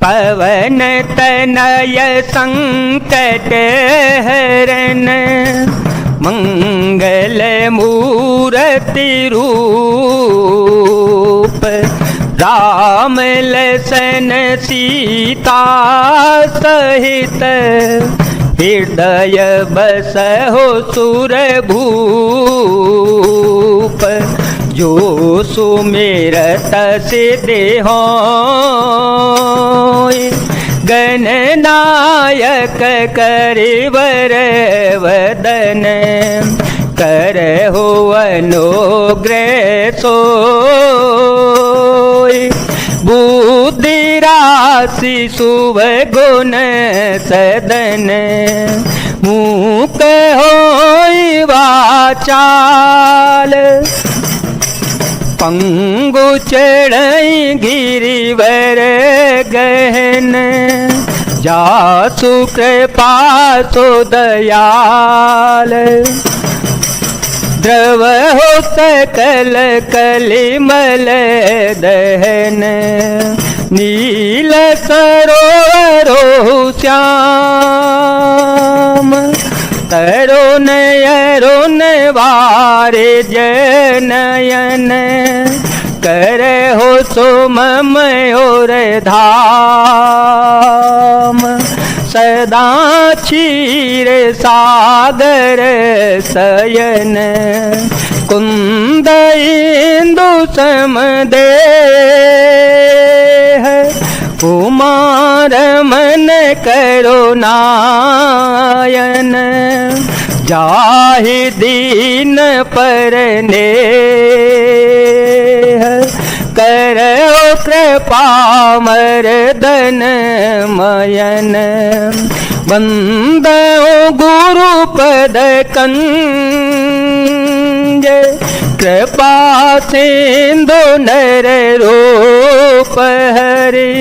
पवन तनय संकट हरन मंगल मूर्ति रूप राम लसन सीता सहित हृदय बसहो सुरभूप जो सुमिरत सिद्धि होय गणनायक करिवर वदन करहु अनुग्रह सोय बुद्धि राशि शुभ गुण सदन मूक होय वाचाल पंगु चढ़ई गिरिवर गहन जासु कृपा सो दयाल द्रव हो सकल कलिमल दहन नील सरोवरो श्याम तरुण अरुण वारे जनयन करहु सुमम और धाम सदा क्षीर सागर शयन कुंद इंदु समदेह कुमार मन करुणायन जाहि दीन परने करौ कृपा मर्दन मयन वंदो गुरु पद कंज कृपा सिंधु नर रूप हरि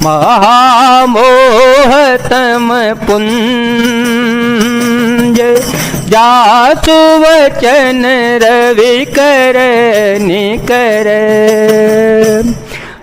महामोहतम पुंज जासु वचन रवि कर निकर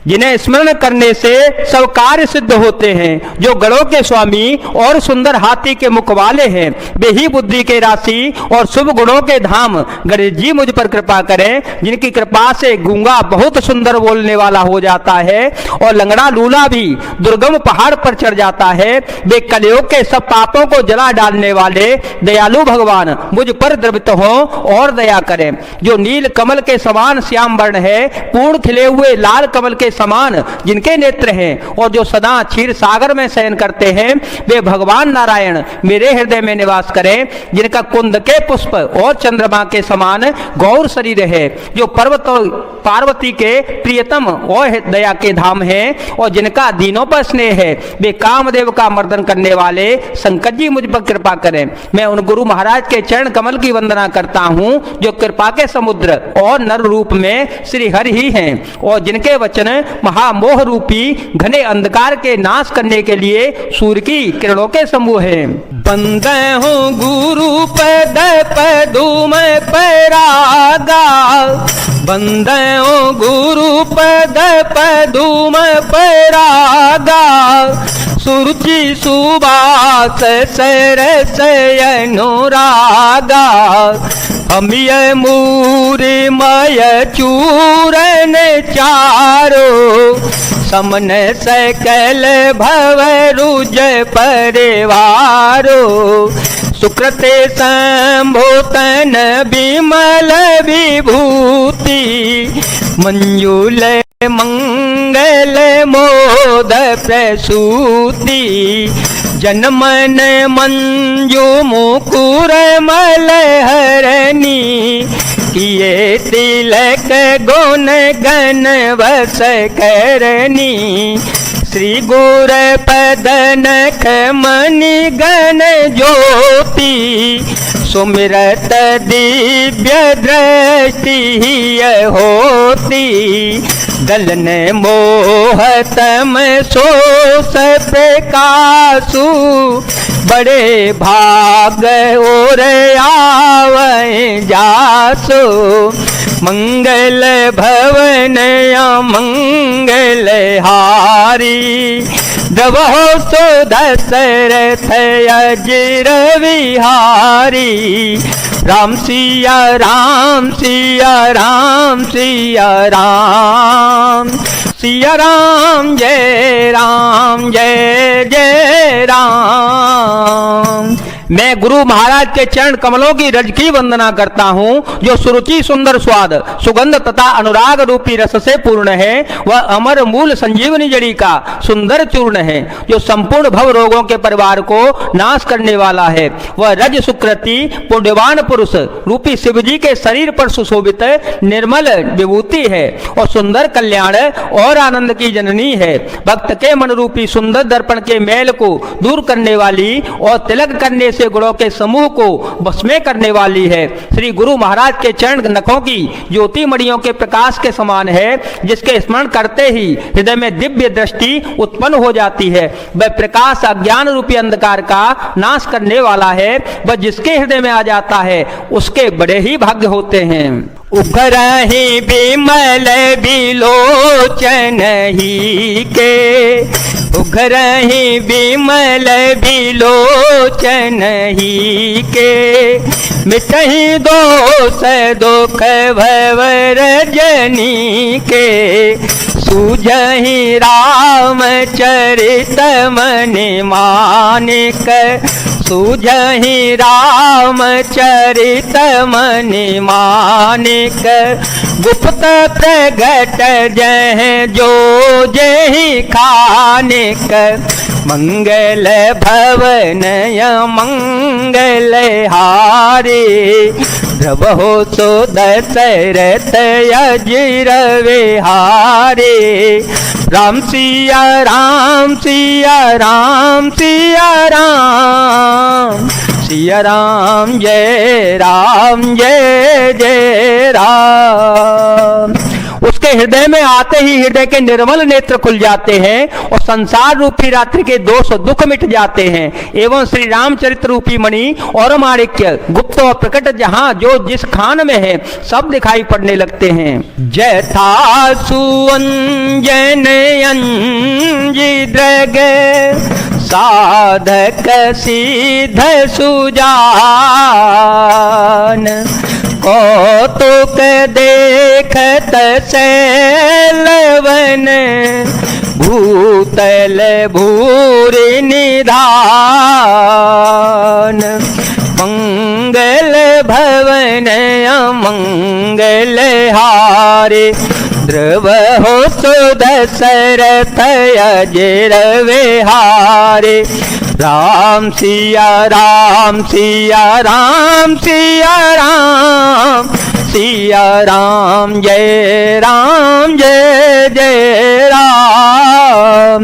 जिन्हें स्मरण करने से सब कार्य सिद्ध होते हैं। जो गणों के स्वामी और सुंदर हाथी के मुख वाले हैं वे ही बुद्धि के राशि और शुभ गुणों के धाम गणेश जी मुझ पर कृपा करें। जिनकी कृपा से गूंगा बहुत सुंदर बोलने वाला हो जाता है और लंगड़ा लूला भी दुर्गम पहाड़ पर चढ़ जाता है। वे कलयुग के सब पापों को जला डालने वाले दयालु भगवान मुझ पर द्रवित हो और दया करें। जो नील कमल के समान श्याम वर्ण है पूर्ण खिले हुए लाल कमल के समान जिनके नेत्र हैं और जो सदा क्षीर सागर में शयन करते हैं वे भगवान नारायण मेरे हृदय में निवास करें। जिनका कुंद के पुष्प और चंद्रमा के समान गौर शरीर है जो पर्वत और पार्वती के प्रियतम और दया के धाम हैं और जिनका दीनों पर स्नेह है वे कामदेव का मर्दन करने वाले शंकर जी मुझ पर कृपा करें। मैं उन गुरु महाराज के चरण कमल की वंदना करता हूँ जो कृपा के समुद्र और नर रूप में श्री हरि ही हैं और जिनके वचन महामोह रूपी घने अंधकार के नाश करने के लिए सूर्य की किरणों के समूह है। बंदे हूँ गुरु पद पदुम परागा बंदे हूँ गुरु पद पदुम परागा सुरुचि सुबास सरस अनुरागा अमिय मूरी मय चूरन चारो समन सकल भव रुज परिवारो सुकृते संभूतन विमल विभूति मंजुल मंगल मोद प्रसूति जनमन मंजू मुकुर मलहरणी किए तिलक गुण गण वस करनी श्री गुर पदनख मणि गण ज्योति सुमिरत दिव्य दृष्टि होती दलन मोहतम सोस प्रकाशु बड़े भाग और आवे जासो, मंगल भवन मंगल हारी, द्रवहो सो दशरथ अजिर विहारी। राम सिया राम सिया राम सिया राम, सिया राम जय जय राम। मैं गुरु महाराज के चरण कमलों की रज की वंदना करता हूँ, जो सुरुचि सुंदर स्वाद सुगंध तथा अनुराग रूपी रस से पूर्ण है। वह अमर मूल संजीवनी जड़ी का सुंदर चूर्ण है, जो संपूर्ण भव रोगों के परिवार को नाश करने वाला है। वह रज सुकृति पुण्यवान पुरुष रूपी शिव जी के शरीर पर सुशोभित निर्मल विभूति है, और सुंदर कल्याण और आनंद की जननी है। भक्त के मन रूपी सुंदर दर्पण के मैल को दूर करने वाली और तिलक करने से गुणों के समूह को भस्मे करने वाली है। श्री गुरु महाराज के चरण नखों की ज्योति मणियों के प्रकाश के समान है, जिसके स्मरण करते ही हृदय में दिव्य दृष्टि उत्पन्न हो जाती है। वह प्रकाश अज्ञान रूपी अंधकार का नाश करने वाला है। वह जिसके हृदय में आ जाता है उसके बड़े ही भाग्य होते हैं। उघरहि बिमल बिलोचन ही के, उघरहि बिमल बिलोचन ही के, मिटहि दोष दुख भव रजनी के, सूझहि राम चरित मन मानिक, सूझहि राम चरित मन मानिक, गुप्त प्रगट जह जो जहि खानिक, मंगल भवन मंगल हारे, द्रवहो सो दशरथ अजिर विहारे। राम सिया राम सिया राम सिया राम, सिया राम जय जय राम। उसके हृदय में आते ही हृदय के निर्मल नेत्र खुल जाते हैं और संसार रूपी रात्रि के दोष दुख मिट जाते हैं, एवं श्री रामचरित्र रूपी मणि और माणिक्य गुप्त और प्रकट जहां जो जिस खान में है सब दिखाई पड़ने लगते हैं। जथा सुअंजन अंजिद्रग, साधक सिद्ध सुजान, कौतुक देखत सैलवन, भूतल भूरि निधान, मंगल भवन अमंगल हारे, द्रवहो सो दशरथ अजिर विहारे। राम सिया राम सिया राम सिया राम, सिया राम जय जय राम।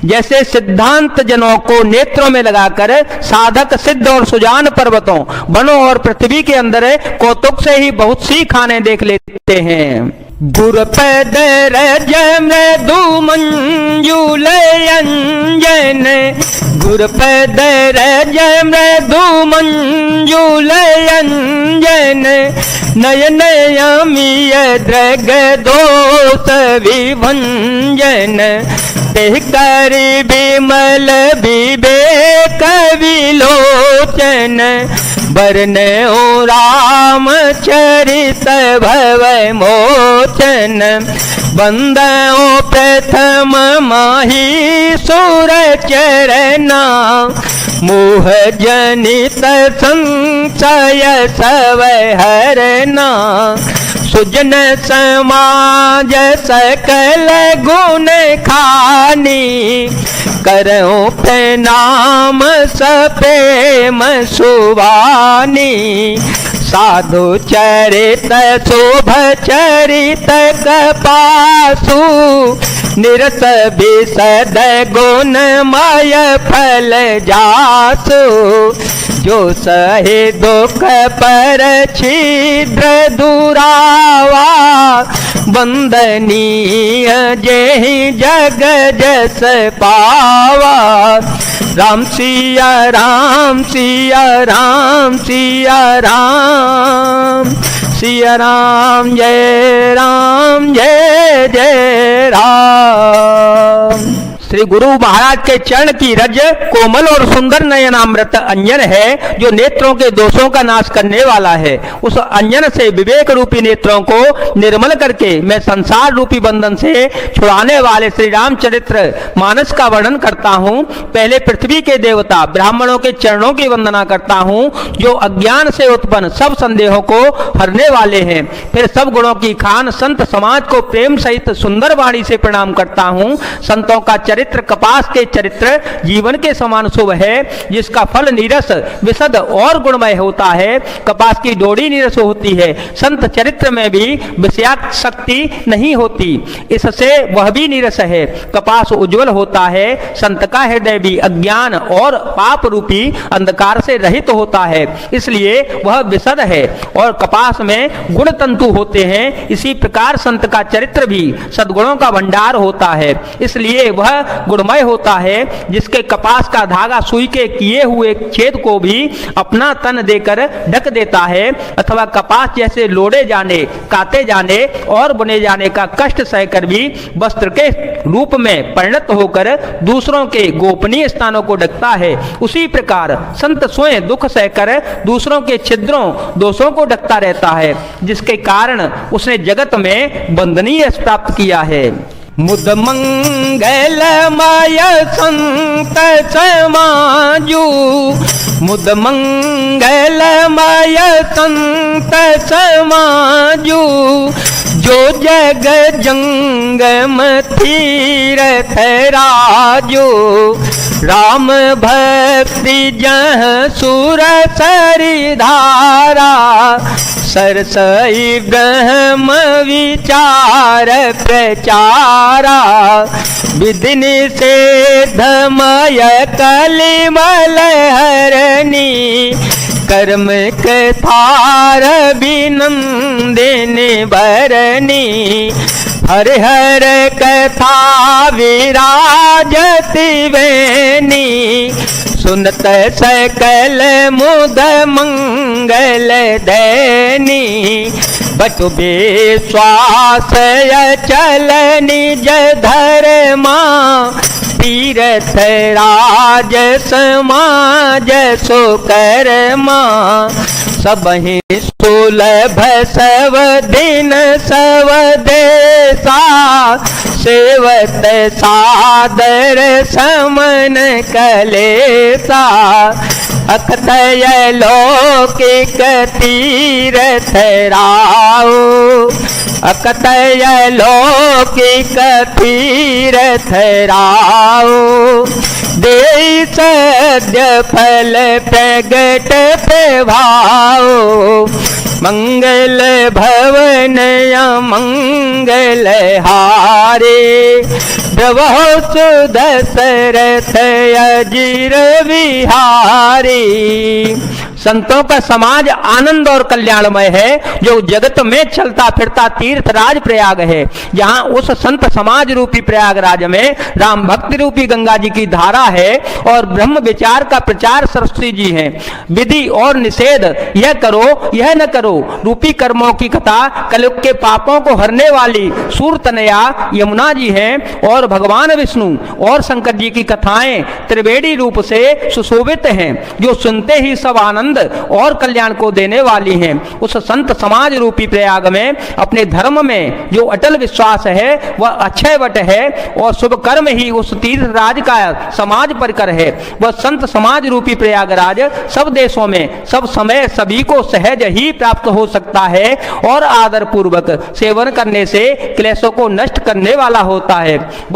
जैसे सिद्धांत जनों को नेत्रों में लगाकर साधक सिद्ध और सुजान पर्वतों वनों और पृथ्वी के अंदर कौतुक से ही बहुत सी खाने देख लेते हैं। गुरपद रज मृदु मंजुल अंजन, गुरपद रज मृदु मंजुल अंजन, नयन अमीय द्रग दोष विभंजन, तेह कर बिमल विवेक विलोचन, बरनऊ राम चरित भव मोचन, बंदओ प्रथम माही सुर चरना, मोह जनित संशय सब हरना, सुजन समाज सकल गुण खानी, करो प्रणाम सप्रेम सुवानी, साधु चरित शोभ चरित कपासु, निरस विशद गुणमय फल जासु, जो सहे दुख पर छिद्र दुरावा, वंदनीय जेहि जग जस पावा, राम सिया राम सिया राम सिया राम, सिया राम जय जय राम। श्री गुरु महाराज के चरण की रज कोमल और सुंदर नयनामृत अंजन है, जो नेत्रों के दोषों का नाश करने वाला है। उस अंजन से विवेक रूपी नेत्रों को निर्मल करके मैं संसार रूपी बंधन से छुड़ाने वाले श्री रामचरित्र मानस का वर्णन करता हूँ। पहले पृथ्वी के देवता ब्राह्मणों के चरणों की वंदना करता हूँ, जो अज्ञान से उत्पन्न सब संदेहों को हरने वाले हैं। फिर सब गुणों की खान संत समाज को प्रेम सहित सुंदर वाणी से प्रणाम करता हूँ। संतों का चरित्र कपास के चरित्र जीवन के समान शुभ है, जिसका फल नीरस विशद और गुणमय होता है। कपास की डोरी नीरस होती है, संत चरित्र में भी विषयासक्ति नहीं होती, इससे वह भी नीरस है। कपास उज्जवल होता है, संत का हृदय भी अज्ञान और पाप रूपी अंधकार से रहित होता है, इसलिए वह विशद है और कपास में गुण तंतु होते हैं। इसी प्रकार संत का चरित्र भी सद्गुणों का भंडार होता है, इसलिए वह गुणमय होता है। जिसके कपास का धागा सुई के किए हुए छेद को भी अपना तन देकर ढक देता है, अथवा कपास जैसे लोड़े जाने, काते जाने और बुने जाने का कष्ट सहकर भी वस्त्र के रूप में परिणत होकर दूसरों के गोपनीय स्थानों को ढकता है, उसी प्रकार संत स्वयं दुख सहकर दूसरों के छिद्रों दोषों को ढकता रहता है, जिसके कारण उसने जगत में वंदनीय यश प्राप्त किया है। मुद मंगलमय संत समाजू, मुद मंगलमय संत समाजू, जो जग जंगम तीरथ राजू, राम भक्ति जह सुर सरी धारा, सरसई ब्रह्म विचार प्रचारा, विधि निषेध मय कलिमल हरणी, कर्म कथार विनंदिनी भरणी, हर हर कथा विराजति वेणी, सुनत सकल मुद मंगल दैनी, बटु विश्वास अचल निज धर्मा, तीरथ राज समाज सुकर्मा, सबहि सुलभ सब दिन सब देसा, सेवत सादर समन कलेसा, अखतय लौकिक तीरथ राओ, अकतय लौकिक तीरथ राओ, दे सद्य फल प्रगट प्रभाओ, मंगल भवन मंगल हारे, प्रभो सुदशरथ अजिर विहारी। संतों का समाज आनंद और कल्याणमय है, जो जगत में चलता फिरता तीर्थ राज प्रयाग है। जहाँ उस संत समाज रूपी प्रयागराज में राम भक्ति रूपी गंगा जी की धारा है और ब्रह्म विचार का प्रचार सरस्वती जी हैं। विधि और निषेध, यह करो यह न करो रूपी कर्मों की कथा कलयुग के पापों को हरने वाली सूरतनया यमुना जी हैं और भगवान विष्णु और शंकर जी की कथाएं त्रिवेणी रूप से सुशोभित हैं, जो सुनते ही सब आनंद और कल्याण को देने वाली हैं। उस संत समाज रूपी प्रयाग में अपने धर्म में जो अटल विश्वास है वह अक्षय वट है और शुभ कर्म ही उस तीर्थ राज का समाज परिकर है। वह संत समाज रूपी प्रयागराज सब देशों में सब समय सभी को सहज ही प्राप्त हो सकता है और आदर पूर्वक सेवन करने से क्लेशों को नष्ट करने वाला होता है।